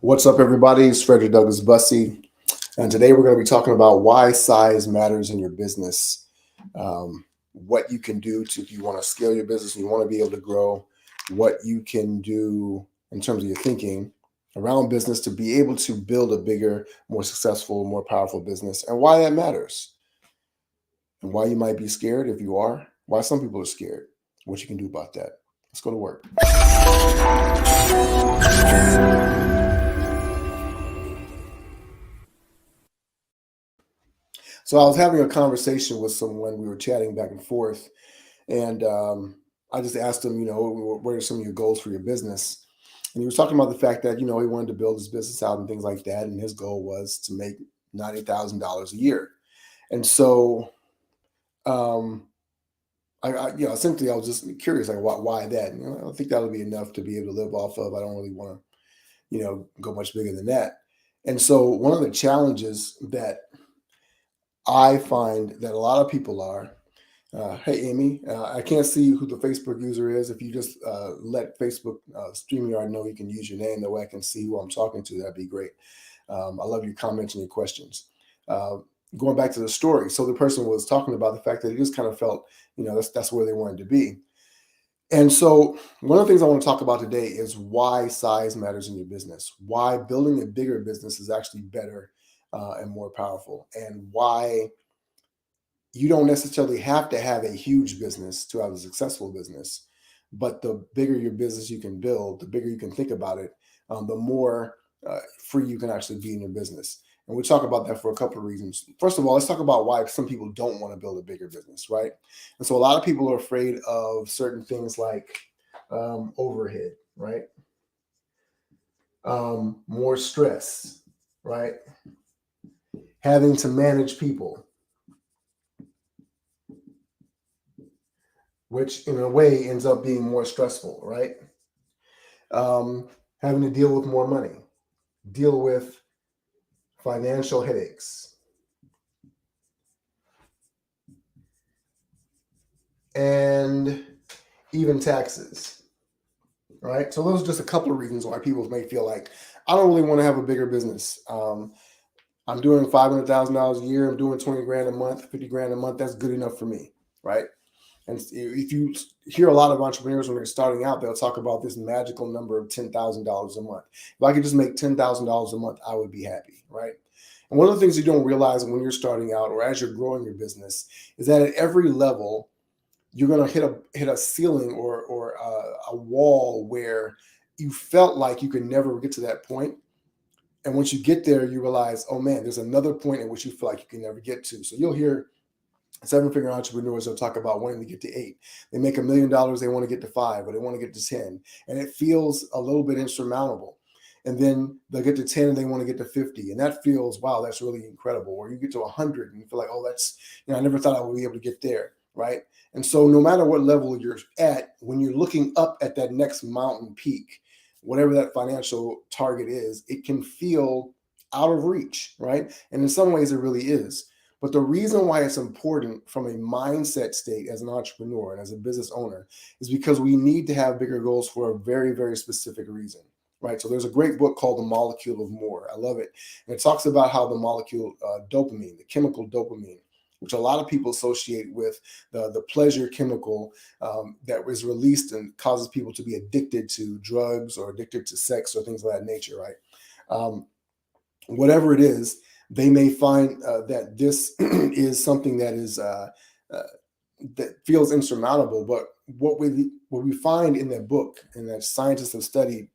What's up, everybody? It's Frederick Douglass Bussey, and today we're going to be talking about why size matters in your business. What you can do to if you want to scale your business and you want to be able to grow, what you can do in terms of your thinking around business to be able to build a bigger, more successful, more powerful business, and why that matters, and why you might be scared if you are, why some people are scared, what you can do about that. Let's go to work. So I was having a conversation with someone. We were chatting back and forth, and I just asked him, what are some of your goals for your business? And he was talking about the fact that he wanted to build his business out and things like that, and his goal was to make $90,000 a year. And so, um, essentially, I was just curious, like, why that? And, I think that'll be enough to be able to live off of. I don't really want to, go much bigger than that. And so, one of the challenges that I find that a lot of people are. Hey, Amy, I can't see who the Facebook user is. If you just let Facebook StreamYard know you can use your name, that way I can see who I'm talking to, that'd be great. I love your comments and your questions. Uh, Going back to the story, so the person was talking about the fact that he just kind of felt, that's where they wanted to be. And so, one of the things I want to talk about today is why size matters in your business, why building a bigger business is actually better and more powerful, and why you don't necessarily have to have a huge business to have a successful business, but the bigger your business you can build, the bigger you can think about it, the more free you can actually be in your business. And we'll talk about that for a couple of reasons. First of all, let's talk about why some people don't want to build a bigger business, right? And so a lot of people are afraid of certain things like overhead, right? More stress, right? Having to manage people, which in a way ends up being more stressful, right? Having to deal with more money, deal with financial headaches, and even taxes, right? So those are just a couple of reasons why people may feel like, I don't really want to have a bigger business. I'm doing $500,000 a year. I'm doing 20 grand a month, 50 grand a month. That's good enough for me, right? And if you hear a lot of entrepreneurs when they're starting out, they'll talk about this magical number of $10,000 a month. If I could just make $10,000 a month, I would be happy, right? And one of the things you don't realize when you're starting out or as you're growing your business is that at every level, you're going to hit a ceiling or a wall where you felt like you could never get to that point. And once you get there, you realize, oh man, there's another point at which you feel like you can never get to. So you'll hear seven-figure entrepreneurs will talk about wanting to get to 8. They make $1 million, they want to get to 5, or they want to get to 10, and it feels a little bit insurmountable. And then they'll get to 10 and they want to get to 50, and that feels, wow, that's really incredible. Or you get to 100 and you feel like, oh, that's, I never thought I would be able to get there, right? And so no matter what level you're at, when you're looking up at that next mountain peak, whatever that financial target is, it can feel out of reach, right? And in some ways it really is. But the reason why it's important from a mindset state as an entrepreneur and as a business owner is because we need to have bigger goals for a very, very specific reason, right? So there's a great book called The Molecule of More. I love it. And it talks about how the molecule dopamine, the chemical dopamine, which a lot of people associate with the pleasure chemical that was released and causes people to be addicted to drugs or addicted to sex or things of that nature, right? Whatever it is, they may find that this is something that is uh, that feels insurmountable. But what we find in that book and that scientists have studied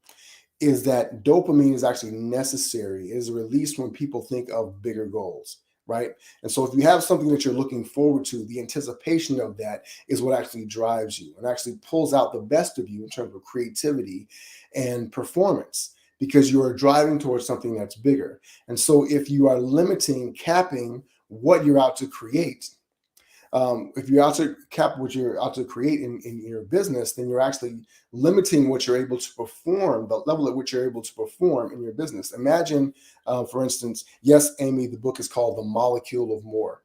is that dopamine is actually necessary. It is released when people think of bigger goals, right? And so if you have something that you're looking forward to, the anticipation of that is what actually drives you and actually pulls out the best of you in terms of creativity and performance because you are driving towards something that's bigger. And so if you are limiting, capping what you're out to create, if you're out to cap what you're out to create in your business, then you're actually limiting what you're able to perform, the level at which you're able to perform in your business. Imagine, for instance, yes, Amy, the book is called The Molecule of More.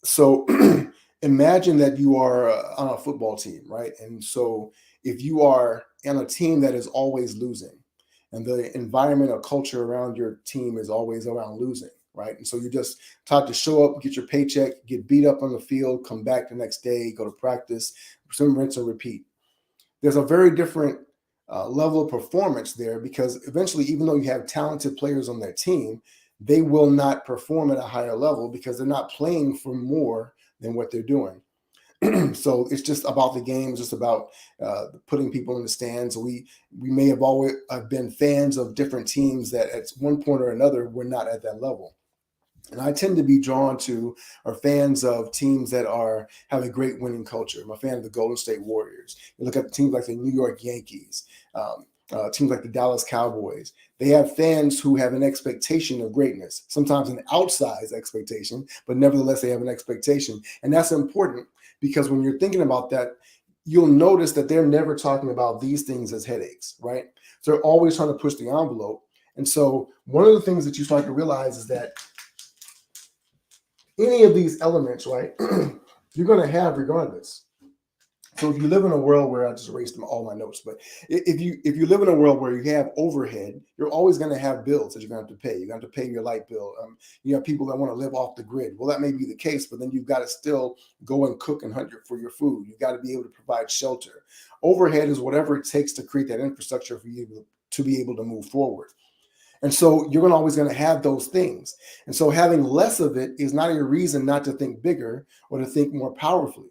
So imagine that you are on a football team, right? And so if you are on a team that is always losing, and the environment or culture around your team is always around losing, right? And so you just taught to show up, get your paycheck, get beat up on the field, come back the next day, go to practice, rinse and repeat. There's a very different level of performance there, because eventually, even though you have talented players on that team, they will not perform at a higher level because they're not playing for more than what they're doing. So it's just about the game. It's just about putting people in the stands. We may have always been fans of different teams that at one point or another were not at that level. And I tend to be drawn to or fans of teams that have a great winning culture. I'm a fan of the Golden State Warriors. You look at teams like the New York Yankees, teams like the Dallas Cowboys. They have fans who have an expectation of greatness, sometimes an outsized expectation, but nevertheless, they have an expectation. And that's important, because when you're thinking about that, you'll notice that they're never talking about these things as headaches, right? So they're always trying to push the envelope. And so one of the things that you start to realize is that any of these elements, right, you're going to have regardless. So if you live in a world where, I just erased all my notes, but if you live in a world where you have overhead, you're always going to have bills that you're going to have to pay. You're going to have to pay your light bill. You have people that want to live off the grid. Well, that may be the case, but then you've got to still go and cook and hunt for your food. You've got to be able to provide shelter. Overhead is whatever it takes to create that infrastructure for you to be able to move forward. And so you're always going to have those things. And so having less of it is not a reason not to think bigger or to think more powerfully,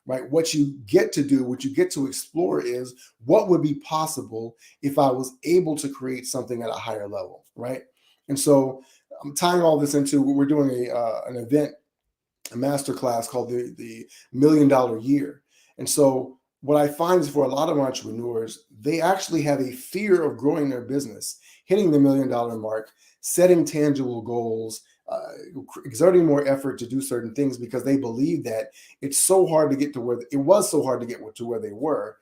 right? What you get to do, what you get to explore is what would be possible if I was able to create something at a higher level, right? And so I'm tying all this into, we're doing an event, a masterclass called the $1 Million Year. And so what I find is, for a lot of entrepreneurs, they actually have a fear of growing their business, hitting the $1 million mark, setting tangible goals, exerting more effort to do certain things, because they believe that it's so hard to get to where it was so hard to get to where they were,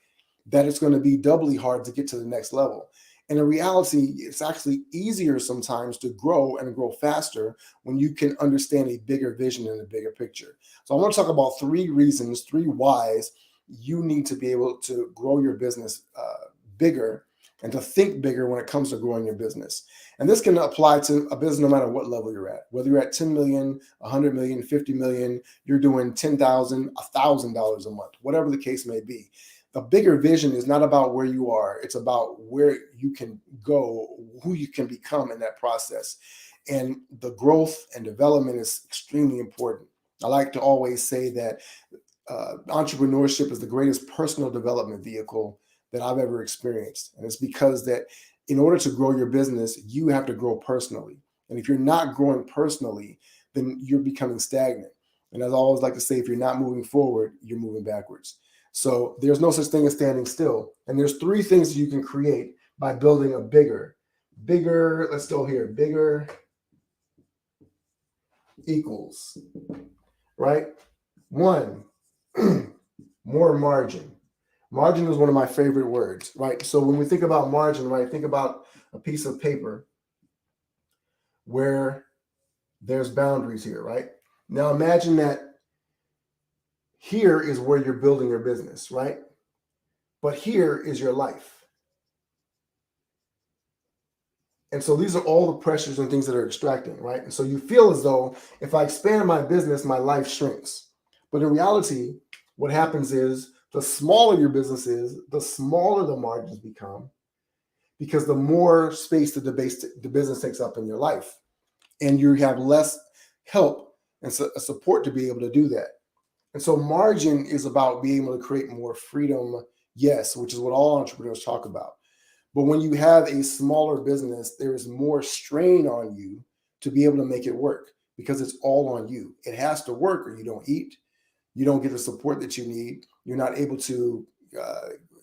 that it's going to be doubly hard to get to the next level. And in reality, it's actually easier sometimes to grow and grow faster when you can understand a bigger vision and a bigger picture. So I want to talk about 3 reasons, 3 whys you need to be able to grow your business bigger and to think bigger when it comes to growing your business. And this can apply to a business no matter what level you're at. Whether you're at 10 million, 100 million, 50 million, you're doing $10,000, $1,000 a month, whatever the case may be. The bigger vision is not about where you are. It's about where you can go, who you can become in that process. And the growth and development is extremely important. I like to always say that entrepreneurship is the greatest personal development vehicle that I've ever experienced. And it's because that in order to grow your business, you have to grow personally. And if you're not growing personally, then you're becoming stagnant. And as I always like to say, if you're not moving forward, you're moving backwards. So there's no such thing as standing still. And there's 3 things you can create by building a bigger, let's go here, bigger equals, right? 1, more margin. Margin is one of my favorite words, right? So when we think about margin, right, think about a piece of paper where there's boundaries here, right? Now imagine that here is where you're building your business, right? But here is your life. And so these are all the pressures and things that are extracting, right? And so you feel as though if I expand my business, my life shrinks. But in reality, what happens is the smaller your business is, the smaller the margins become, because the more space that the business takes up in your life. And you have less help and support to be able to do that. And so margin is about being able to create more freedom, yes, which is what all entrepreneurs talk about. But when you have a smaller business, there is more strain on you to be able to make it work, because it's all on you. It has to work or you don't eat. You don't get the support that you need. You're not able to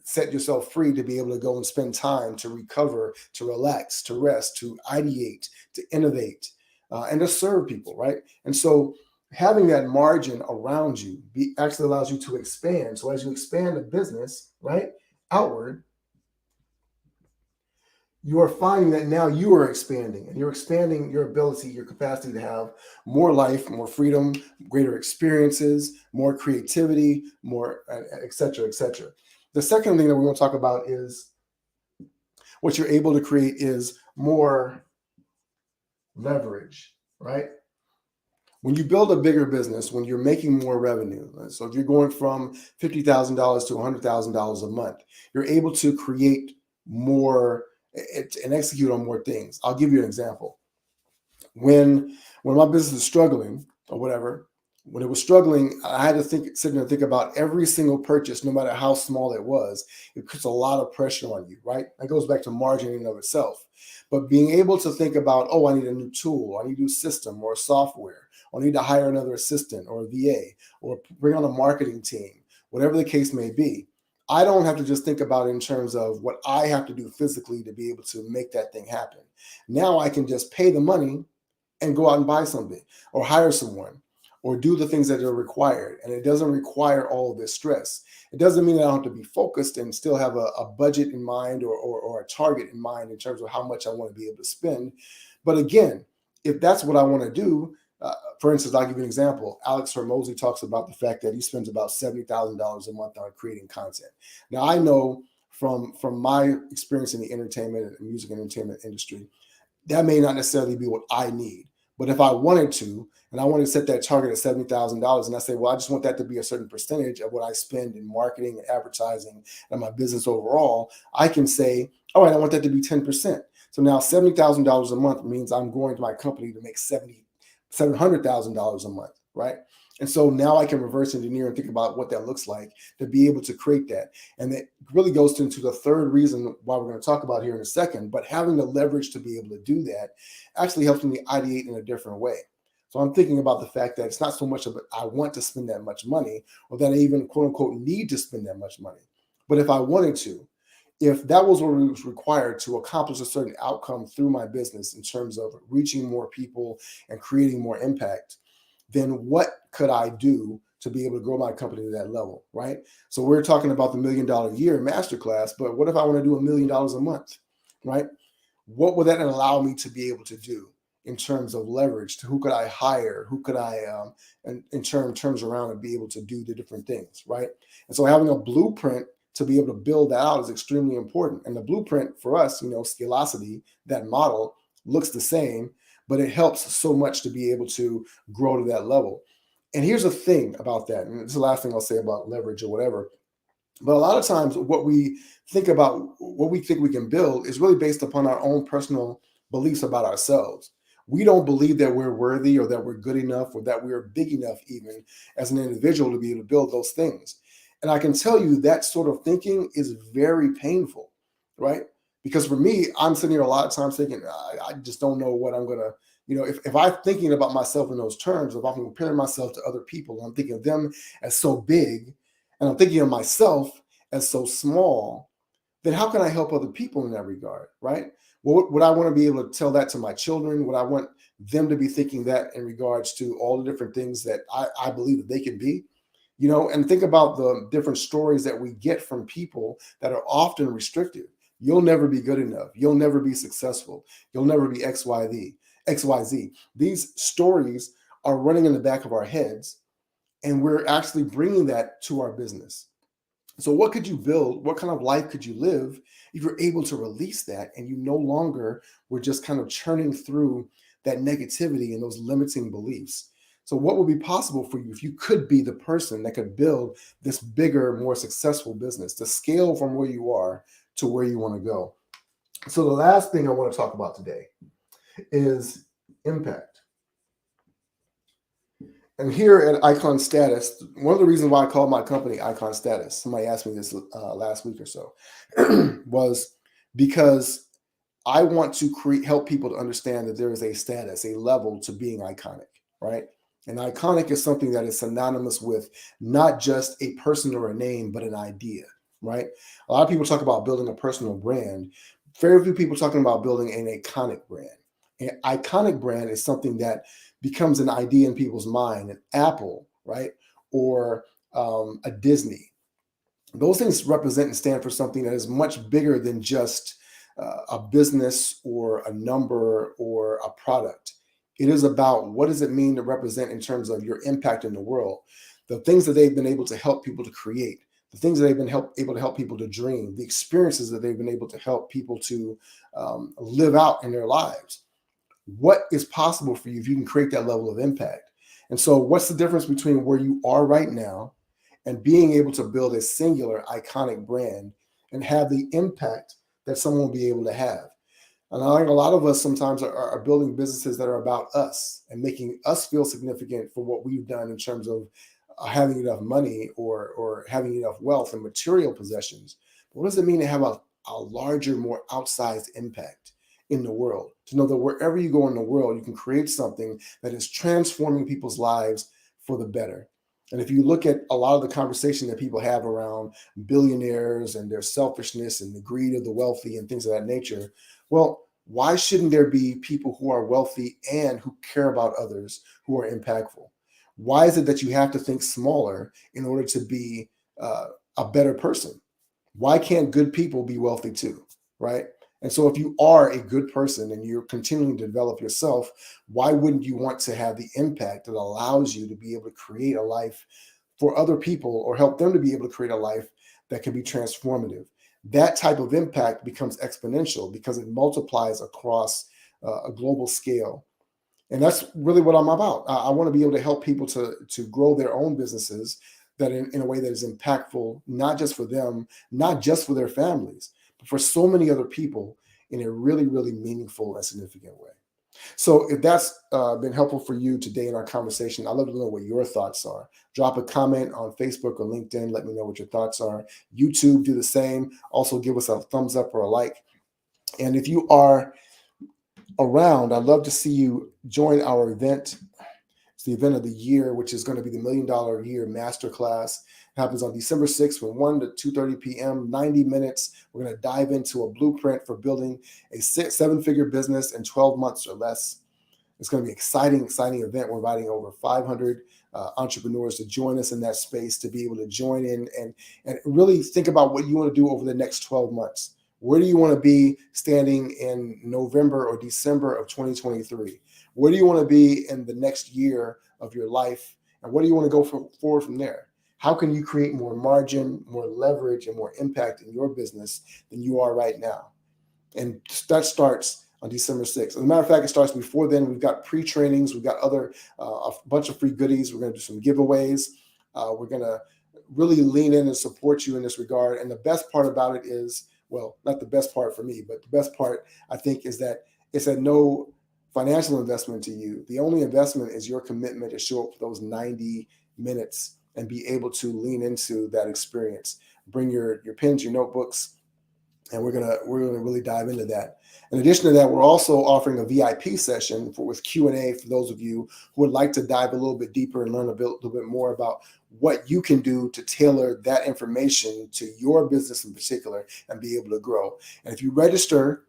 set yourself free to be able to go and spend time to recover, to relax, to rest, to ideate, to innovate, and to serve people, right? And so having that margin around you actually allows you to expand. So as you expand the business, right, outward, you are finding that now you are expanding, and you're expanding your ability, your capacity to have more life, more freedom, greater experiences, more creativity, more, et cetera, et cetera. The second thing that we want to talk about is what you're able to create is more leverage, right? When you build a bigger business, when you're making more revenue, so if you're going from $50,000 to $100,000 a month, you're able to create more and execute on more things. I'll give you an example. When my business is struggling or whatever, when it was struggling, I had to sit there and think about every single purchase, no matter how small it was. It puts a lot of pressure on you, right? That goes back to margin in and of itself. But being able to think about, oh, I need a new tool, I need a new system or software, or I need to hire another assistant or a VA, or bring on a marketing team, whatever the case may be. I don't have to just think about it in terms of what I have to do physically to be able to make that thing happen. Now I can just pay the money and go out and buy something or hire someone or do the things that are required. And it doesn't require all of this stress. It doesn't mean that I don't have to be focused and still have a budget in mind or a target in mind in terms of how much I want to be able to spend. But again, if that's what I want to do, for instance, I'll give you an example. Alex Hormozy talks about the fact that he spends about $70,000 a month on creating content. Now, I know from my experience in the entertainment and music and entertainment industry, that may not necessarily be what I need. But if I wanted to, and I wanted to set that target at $70,000, and I say, well, I just want that to be a certain percentage of what I spend in marketing and advertising and my business overall, I can say, all right, I want that to be 10%. So now $70,000 a month means I'm going to my company to make $700,000 a month, right? And so now I can reverse engineer and think about what that looks like to be able to create that. And that really goes into the third reason why we're going to talk about here in a second. But having the leverage to be able to do that actually helps me ideate in a different way. So I'm thinking about the fact that it's not so much of I want to spend that much money or that I even quote unquote need to spend that much money. But if I wanted to, if that was what was required to accomplish a certain outcome through my business in terms of reaching more people and creating more impact, then what could I do to be able to grow my company to that level, right? So we're talking about the $1 Million a Year masterclass, but what if I want to do $1 million a month, right? What would that allow me to be able to do in terms of leverage? To who could I hire? Who could I, in terms around and be able to do the different things, right? And so having a blueprint to be able to build that out is extremely important. And the blueprint for us, Scalosity, that model looks the same, but it helps so much to be able to grow to that level. And here's the thing about that, and this is the last thing I'll say about leverage or whatever. But a lot of times what we think about, what we think we can build is really based upon our own personal beliefs about ourselves. We don't believe that we're worthy or that we're good enough or that we're big enough even as an individual to be able to build those things. And I can tell you that sort of thinking is very painful, right? Because for me, I'm sitting here a lot of times thinking, I just don't know what I'm going to, if I'm thinking about myself in those terms, if I'm comparing myself to other people, I'm thinking of them as so big, and I'm thinking of myself as so small, then how can I help other people in that regard, right? Well, would I want to be able to tell that to my children? Would I want them to be thinking that in regards to all the different things that I believe that they can be? And think about the different stories that we get from people that are often restrictive. You'll never be good enough. You'll never be successful. You'll never be XYZ. These stories are running in the back of our heads, and we're actually bringing that to our business. So what could you build? What kind of life could you live if you're able to release that and you no longer were just kind of churning through that negativity and those limiting beliefs? So what would be possible for you if you could be the person that could build this bigger, more successful business to scale from where you are to where you want to go? So the last thing I want to talk about today is impact. And here at Icon Status, one of the reasons why I called my company Icon Status, somebody asked me this last week or so, was because I want to help people to understand that there is a status, a level to being iconic, right? And iconic is something that is synonymous with not just a person or a name, but an idea, right? A lot of people talk about building a personal brand. Very few people talking about building an iconic brand. An iconic brand is something that becomes an idea in people's mind, an Apple, right? Or a Disney. Those things represent and stand for something that is much bigger than just a business or a number or a product. It is about what does it mean to represent in terms of your impact in the world, the things that they've been able to help people to create, the things that they've been able to help people to dream, the experiences that they've been able to help people to live out in their lives. What is possible for you if you can create that level of impact? And so, what's the difference between where you are right now and being able to build a singular, iconic brand and have the impact that someone will be able to have? And I think a lot of us sometimes are building businesses that are about us and making us feel significant for what we've done in terms of having enough money or having enough wealth and material possessions. But what does it mean to have a larger, more outsized impact in the world? To know that wherever you go in the world, you can create something that is transforming people's lives for the better. And if you look at a lot of the conversation that people have around billionaires and their selfishness and the greed of the wealthy and things of that nature, well, why shouldn't there be people who are wealthy and who care about others who are impactful? Why is it that you have to think smaller in order to be a better person? Why can't good people be wealthy too? Right. And so, if you are a good person and you're continuing to develop yourself, why wouldn't you want to have the impact that allows you to be able to create a life for other people or help them to be able to create a life that can be transformative? That type of impact becomes exponential because it multiplies across a global scale. And that's really what I'm about. I want to be able to help people to grow their own businesses that in a way that is impactful, not just for them, not just for their families, but for so many other people in a really, really meaningful and significant way. So if that's been helpful for you today in our conversation, I'd love to know what your thoughts are. Drop a comment on Facebook or LinkedIn. Let me know what your thoughts are. YouTube, do the same. Also give us a thumbs up or a like. And if you are around, I'd love to see you join our event. It's the event of the year, which is going to be the $1 Million a Year Masterclass. It happens on December 6th from 1 to 2:30 p.m., 90 minutes. We're going to dive into a blueprint for building a seven-figure business in 12 months or less. It's going to be an exciting event. We're inviting over 500 entrepreneurs to join us in that space, to be able to join in and really think about what you want to do over the next 12 months. Where do you want to be standing in November or December of 2023? Where do you want to be in the next year of your life? And what do you want to go forward from there? How can you create more margin, more leverage, and more impact in your business than you are right now? And that starts on December 6th. As a matter of fact, it starts before then. We've got pre-trainings. We've got a bunch of free goodies. We're going to do some giveaways. We're going to really lean in and support you in this regard. And the best part about it is, well, not the best part for me, but the best part, I think, is that it's at no financial investment to you. The only investment is your commitment to show up for those 90 minutes and be able to lean into that experience. Bring your pens, your notebooks, and we're gonna really dive into that. In addition to that, we're also offering a VIP session with Q&A for those of you who would like to dive a little bit deeper and learn a little bit more about what you can do to tailor that information to your business in particular and be able to grow. And if you register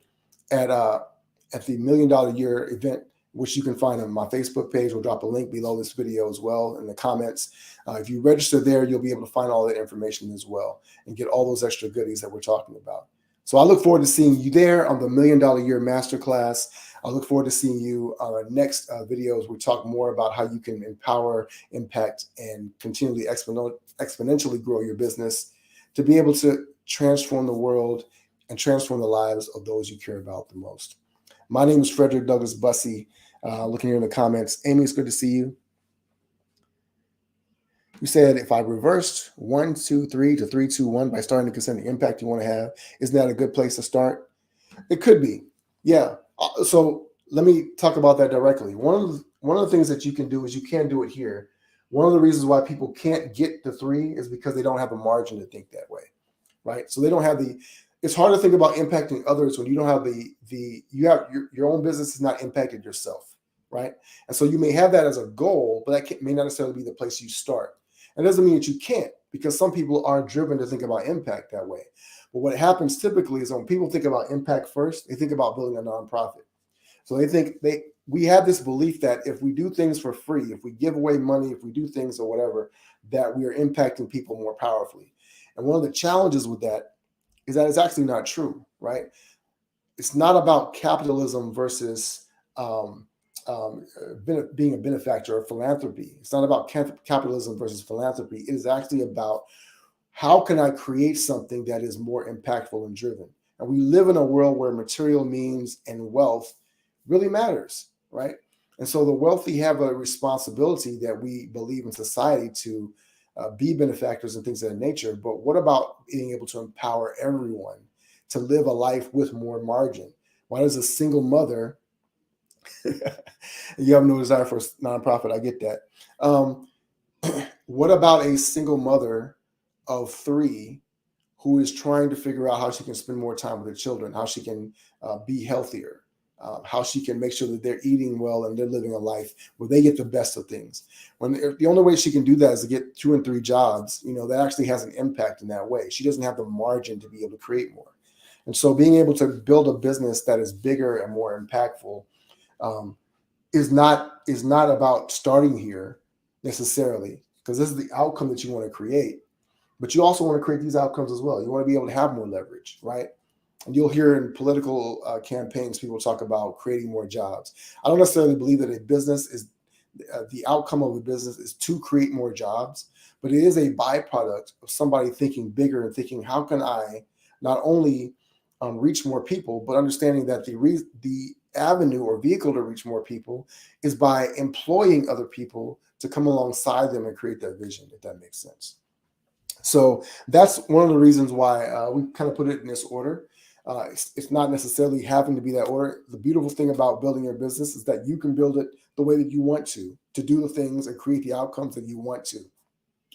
at the $1 Million a Year event, which you can find on my Facebook page, we'll drop a link below this video as well in the comments. If you register there, you'll be able to find all that information as well and get all those extra goodies that we're talking about. So I look forward to seeing you there on the $1 Million a Year Masterclass. I look forward to seeing you on our next videos. We talk more about how you can empower, impact, and continually exponentially grow your business to be able to transform the world and transform the lives of those you care about the most. My name is Frederick Douglass Bussey. Looking here in the comments, Amy, it's good to see you. You said if I reversed 1, 2, 3 to 3, 2, 1 by starting to consider the impact you want to have, isn't that a good place to start? It could be. Yeah. So let me talk about that directly. One of the things that you can do is you can do it here. One of the reasons why people can't get to 3 is because they don't have a margin to think that way, right? So they don't have it's hard to think about impacting others when you don't have you have your own business is not impacted yourself, right? And so you may have that as a goal, but that may not necessarily be the place you start. It doesn't mean that you can't, because some people are driven to think about impact that way. But what happens typically is when people think about impact first, they think about building a nonprofit. So we have this belief that if we do things for free, if we give away money, if we do things or whatever, that we are impacting people more powerfully. And one of the challenges with that is that it's actually not true, right? It's not about capitalism versus being a benefactor or philanthropy. It's not about capitalism versus philanthropy. It is actually about how can I create something that is more impactful and driven? And we live in a world where material means and wealth really matters, right? And so the wealthy have a responsibility that we believe in society to be benefactors and things of that nature. But what about being able to empower everyone to live a life with more margin? Why does a single mother, you have no desire for a nonprofit? I get that. Um, what about a single mother of three who is trying to figure out how she can spend more time with her children, how she can be healthier, how she can make sure that they're eating well and they're living a life where they get the best of things? When the only way she can do that is to get 2 and 3 jobs, that actually has an impact in that way. She doesn't have the margin to be able to create more. And so being able to build a business that is bigger and more impactful um, is not about starting here necessarily, because this is the outcome that you want to create. But you also want to create these outcomes as well. You want to be able to have more leverage, right? And you'll hear in political campaigns, people talk about creating more jobs. I don't necessarily believe that a business is the outcome of a business is to create more jobs, but it is a byproduct of somebody thinking bigger and thinking, how can I not only reach more people, but understanding that the avenue or vehicle to reach more people is by employing other people to come alongside them and create that vision, if that makes sense. So that's one of the reasons why we kind of put it in this order. It's not necessarily having to be that order. The beautiful thing about building your business is that you can build it the way that you want to do the things and create the outcomes that you want to.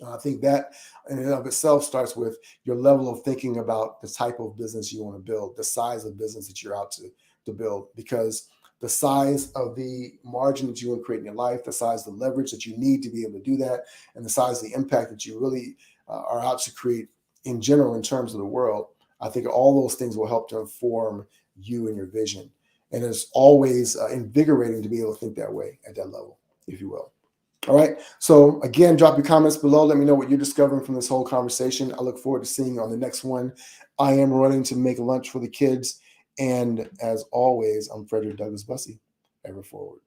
I think that in and of itself starts with your level of thinking about the type of business you want to build, the size of business that you're out to build, because the size of the margin that you want to create in your life, the size of the leverage that you need to be able to do that, and the size of the impact that you really are out to create in general in terms of the world, I think all those things will help to inform you and your vision. And it's always invigorating to be able to think that way at that level, if you will. All right. So again, drop your comments below. Let me know what you're discovering from this whole conversation. I look forward to seeing you on the next one. I am running to make lunch for the kids. And as always, I'm Frederick Douglass Bussey. Ever forward.